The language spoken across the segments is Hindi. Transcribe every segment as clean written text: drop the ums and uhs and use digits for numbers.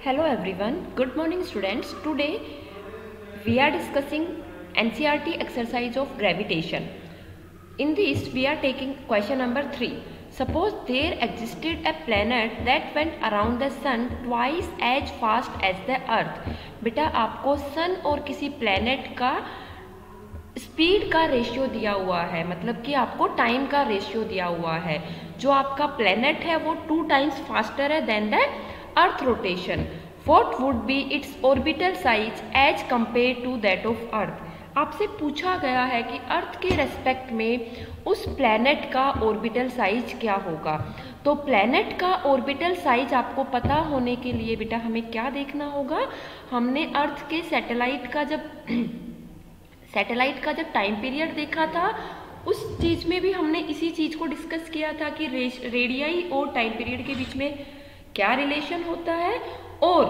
Hello everyone, good morning students. Today we are discussing NCERT exercise of gravitation. In this we are taking question number 3. Suppose there existed a planet that went around the sun twice as fast as the earth. बेटा आपको सन और किसी प्लैनेट का स्पीड का रेशियो दिया हुआ है, मतलब कि आपको टाइम का रेशियो दिया हुआ है. जो आपका प्लैनेट है वो 2 टाइम्स फास्टर है than the earth rotation. What would be its orbital size as compare to that of earth. आपसे पूछा गया है कि अर्थ के रेस्पेक्ट में उस प्लैनेट का ऑर्बिटल साइज क्या होगा. तो प्लैनेट का ऑर्बिटल साइज आपको पता होने के लिए बेटा हमें क्या देखना होगा. हमने अर्थ के सैटेलाइट का जब टाइम पीरियड देखा था उस चीज में भी हमने इसी चीज को डिस्कस किया था कि रेडियाई और टाइम पीरियड के बीच में क्या रिलेशन होता है. और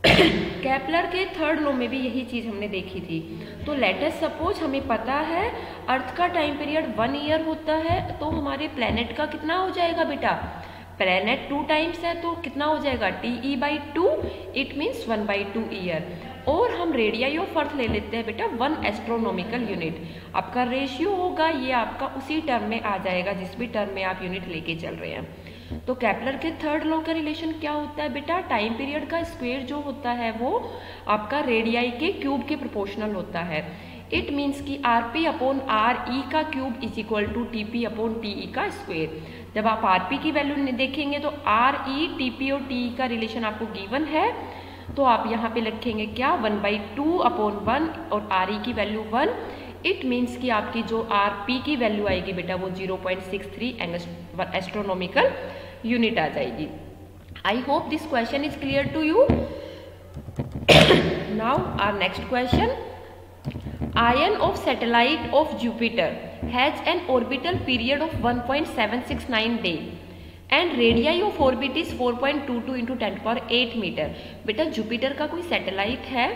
केपलर के थर्ड लॉ में भी यही चीज हमने देखी थी. तो लेट अस सपोज हमें पता है अर्थ का टाइम पीरियड 1 ईयर होता है, तो हमारे प्लैनेट का कितना हो जाएगा बेटा. प्लैनेट 2 टाइम्स है तो कितना हो जाएगा TE/2. It means 1/2 year. और हम रेडियाई ऑफ अर्थ ले लेते हैं बेटा 1 एस्ट्रोनॉमिकल यूनिट. आपका रेशियो होगा ये आपका उसी टर्म में आ जाएगा जिस भी टर्म में आप यूनिट लेके चल रहे हैं. तो केपलर के थर्ड लॉ का रिलेशन क्या होता है बेटा. टाइम पीरियड का स्क्वायर जो होता है वो आपका रेडियाई के क्यूब के प्रोपोर्शनल होता है. इट मीन्स कि RP/RE का cube is equal to TP/TE का स्क्वायर. जब आप RP की वैल्यू देखेंगे तो RE, TP और TE का रिलेशन आपको गिवन है, तो आप यहाँ पे लिखेंगे क्या 1/2/1 और RE की वैल्यू 1. इट मीन्स कि आपकी जो RP की वैल्यू आएगी बेटा वो 0.63 एस्ट्रोनॉमिकल यूनिट आ जाएगी. I hope this question is clear to you. Now our next question. Ion of satellite of Jupiter has an orbital period of 1.769 day and radii of orbit is 4.22 into 10⁸ metre. बेटा जुपिटर का कोई सैटेलाइट है,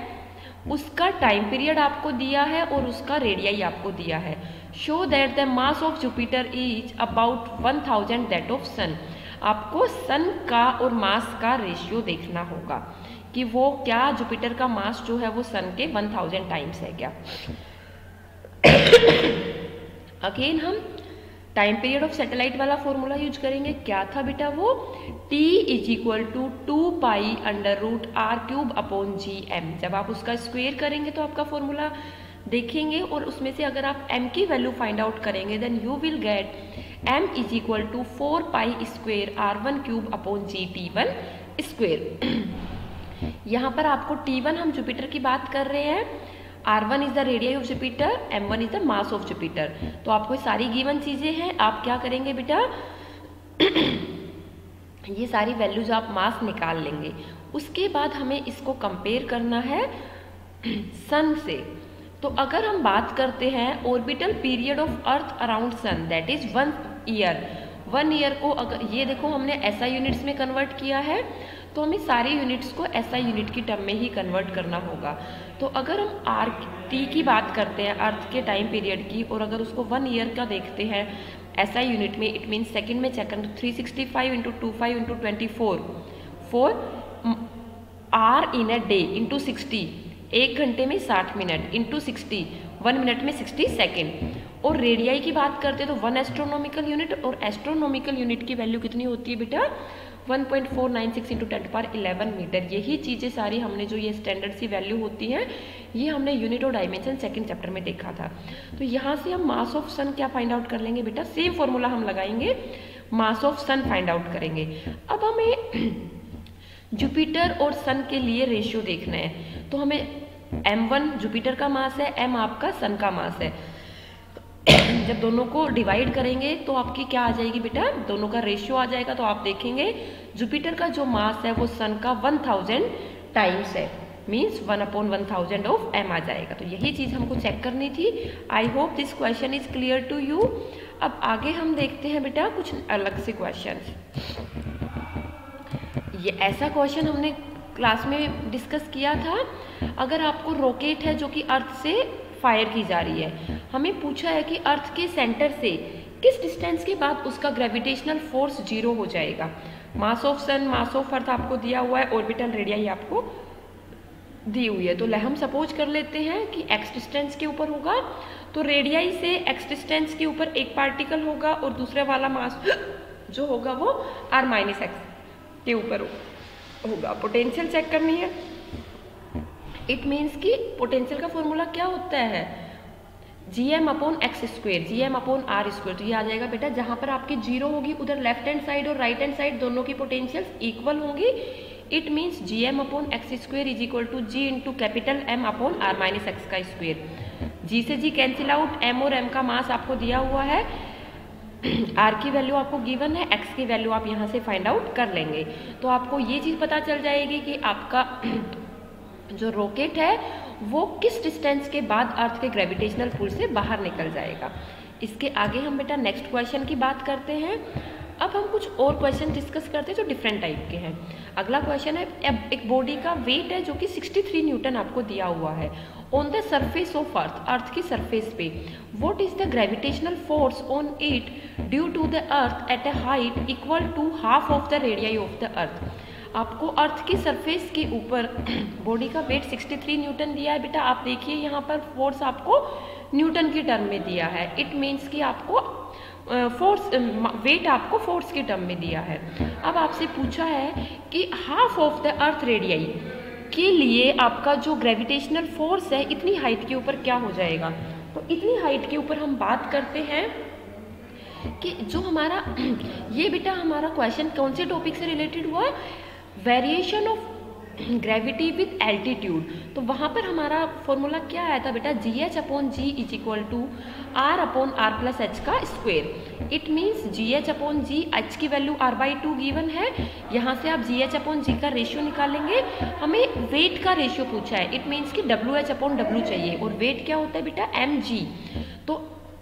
उसका टाइम पीरियड आपको दिया है और उसका रेडियाई आपको दिया है. Show that the mass of Jupiter is about 1000 that of sun. आपको सन का और मास का रेशियो देखना होगा कि वो क्या जुपिटर का मास जो है वो सन के 1000 टाइम्स है क्या. अगेन हम टाइम पीरियड ऑफ सैटेलाइट वाला फॉर्मूला यूज करेंगे. क्या था बेटा वो T = 2π√r³/gm. जब आप उसका स्क्वायर करेंगे तो आपका फॉर्मूला देखेंगे और उसमें से अगर आप m की वैल्यू फाइंड आउट करेंगे then you will get m = 4π²r₁³/gT1². यहाँ पर आपको T1 हम जुपिटर की बात कर रहे हैं, R1 is the radii of Jupiter, M1 is the mass of Jupiter. तो आपको सारी गिवन चीजें हैं. आप क्या करेंगे बेटा ये सारी वैल्यूज आप मास निकाल लेंगे. उसके बाद हमें इसको कंपेयर करना है सन से. तो अगर हम बात करते हैं orbital period of earth around sun that is 1 year. 1 year को अगर ये देखो हमने SI यूनिट्स में कन्वर्ट किया है तो हमें सारी यूनिट्स को SI यूनिट की टर्म में ही कन्वर्ट करना होगा. तो अगर हम RT की बात करते हैं अर्थ के टाइम पीरियड की और अगर उसको 1 ईयर का देखते हैं SI यूनिट में, इट मीन्स सेकेंड में चेक करें 365 × 25 × 24 4 are in a day into 60. 1 घंटे में 60 मिनट इंटू 60 1 मिनट में 60 सेकेंड. और रेडियाई की बात करते हैं तो 1 एस्ट्रोनॉमिकल यूनिट, और एस्ट्रोनॉमिकल यूनिट की वैल्यू कितनी होती है बेटा 1.496 × 10⁻11 मीटर. यही चीज़ें सारी हमने जो ये स्टैंडर्ड सी वैल्यू होती हैं ये हमने यूनिट और डायमेंशन सेकंड चैप्टर में देखा था. तो यहाँ से हम मास ऑफ सन क्या फाइंड आउट कर लेंगे बेटा. सेम फॉर्मूला हम लगाएंगे, mass of sun find out करेंगे. अब हमें जुपिटर और सन के लिए रेशियो देखना है. तो हमें M1 जुपिटर का मास है, M आपका सन का मास है. जब दोनों को डिवाइड करेंगे तो आपकी क्या आ जाएगी बेटा, दोनों का रेशियो आ जाएगा. तो आप देखेंगे जुपिटर का जो मास है वो सन का 1000 टाइम्स है, मीन्स 1/1000 ऑफ m आ जाएगा. तो यही चीज हमको चेक करनी थी. I hope this question is clear to you. अब आगे हम देखते हैं बेटा कुछ अलग से क्वेश्चन. ये ऐसा क्वेश्चन हमने क्लास में डिस्कस किया था. अगर आपको रॉकेट है जो कि अर्थ से फायर की जा रही है, हमें पूछा है कि अर्थ के सेंटर से किस डिस्टेंस के बाद उसका ग्रेविटेशनल फोर्स 0 हो जाएगा. मास of sun, mass of earth आपको दिया हुआ है, ऑर्बिटल रेडियाई आपको दी हुई है। तो हम सपोज कर लेते हैं कि एक्स डिस्टेंस के ऊपर होगा, तो रेडियाई से एक्स डिस्टेंस के ऊपर एक पार्टिकल होगा और दूसरे वाला मास जो होगा वो r माइनस एक्स के ऊपर होगा। पोटेंशियल चेक करनी है। इट मीन्स कि पोटेंशियल का फॉर्मूला क्या होता है, gm upon x square, gm upon r square. तो ये आ जाएगा बेटा, जहां पर आपकी जीरो होगी उधर लेफ्ट हैंड साइड और राइट हैंड साइड दोनों की पोटेंशियल्स इक्वल होंगी। It means gm upon x square is equal to g into capital M upon r minus x का स्क्वेयर। g से g कैंसिल आउट, m और m का मास आपको दिया हुआ है, r की वैल्यू आपको गिवन है, x की वैल्यू आप यहाँ से फाइंड आउट कर लेंगे। तो आपको ये चीज़ पता चल जाएगी कि आपका जो रॉकेट है वो किस डिस्टेंस के बाद अर्थ के ग्रेविटेशनल पुल से बाहर निकल जाएगा। इसके आगे हम बेटा नेक्स्ट क्वेश्चन की बात करते हैं। अब हम कुछ और क्वेश्चन डिस्कस करते हैं जो डिफरेंट टाइप के हैं। अगला क्वेश्चन है, अब एक बॉडी का वेट है जो कि 63 न्यूटन आपको दिया हुआ है on the surface of earth, earth की सरफेस पे। What is the gravitational force on it due to the earth at a height equal to half of the radii of the earth. आपको अर्थ की सरफेस के ऊपर बॉडी का वेट 63 न्यूटन दिया है बेटा। आप देखिए यहाँ पर फोर्स आपको न्यूटन की टर्म में दिया है। इट मीन्स कि आपको फोर्स वेट आपको फोर्स की टर्म में दिया है। अब आपसे पूछा है कि half of the earth radii के लिए आपका जो ग्रेविटेशनल फोर्स है इतनी हाइट के ऊपर क्या हो जाएगा। तो इतनी हाइट के ऊपर हम बात करते हैं कि जो हमारा ये बेटा हमारा क्वेश्चन कौन से टॉपिक से रिलेटेड हुआ, variation of gravity with altitude. तो वहाँ पर हमारा फॉर्मूला क्या आया था बेटा, G H upon G is equal to R upon R plus H का square. It means G H upon G, H की वैल्यू r/2 गिवन है, यहाँ से आप जी एच अपॉन जी का रेशियो निकालेंगे। हमें वेट का रेशियो पूछा है, इट मीन्स कि डब्ल्यू एच अपॉन डब्ल्यू चाहिए, और वेट क्या होता है बेटा mg। तो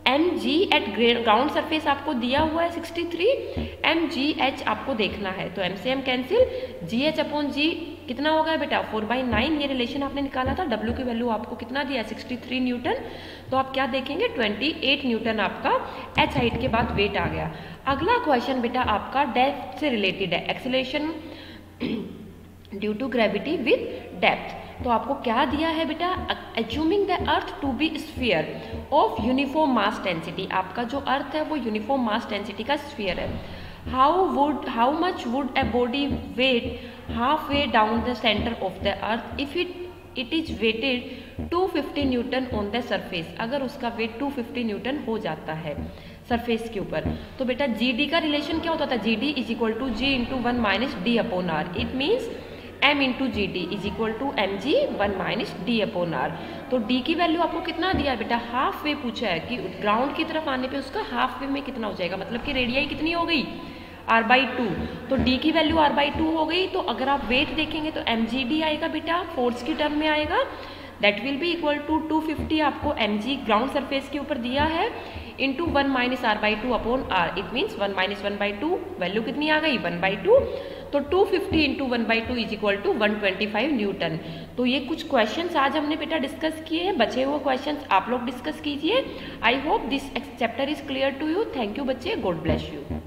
mg एट ग्राउंड सरफेस आपको दिया हुआ है 63, mgh आपको देखना है। तो m से m cancel, gh upon g कितना हो गया बेटा 4/9। ये रिलेशन आपने निकाला था, w की वैल्यू आपको कितना दिया 63 न्यूटन। तो आप क्या देखेंगे 28 न्यूटन आपका h हाइट के बाद वेट आ गया। अगला क्वेश्चन बेटा आपका डेप्थ से रिलेटेड है, acceleration due to gravity with depth. तो आपको क्या दिया है बेटा, assuming the earth to be sphere of uniform mass density. आपका जो अर्थ है वो यूनिफॉर्म मास डेंसिटी का स्फीयर है। How much would a body weigh half way down the centre of the earth if it is weighted 250 newton on the surface. अगर उसका वेट 250 न्यूटन हो जाता है सरफेस के ऊपर, तो बेटा जी डी का रिलेशन क्या होता था, g d is equal to g into 1 minus d upon r. It means m into g d is equal to m g 1 minus d upon r. तो d की वैल्यू आपको कितना दिया है बेटा, हाफ वे पूछा है कि ग्राउंड की तरफ आने पे उसका हाफ वे में कितना हो जाएगा, मतलब कि रेडियाई कितनी हो गई r/2। तो d की वैल्यू r/2 हो गई। तो अगर आप वेट देखेंगे तो mgd आएगा बेटा, फोर्स की टर्म में आएगा, that will be equal to 250 आपको mg ग्राउंड सरफेस के ऊपर दिया है into 1 minus r/2 upon r। It means 1 minus 1/2 value कितनी आ गई 1/2। तो 250 into 1/2 is equal to 125 newton. तो ये कुछ क्वेश्चंस आज हमने बेटा डिस्कस किए हैं, बचे हुए क्वेश्चंस आप लोग डिस्कस कीजिए। I hope this chapter is clear to you. Thank you बच्चे, गॉड ब्लेस यू।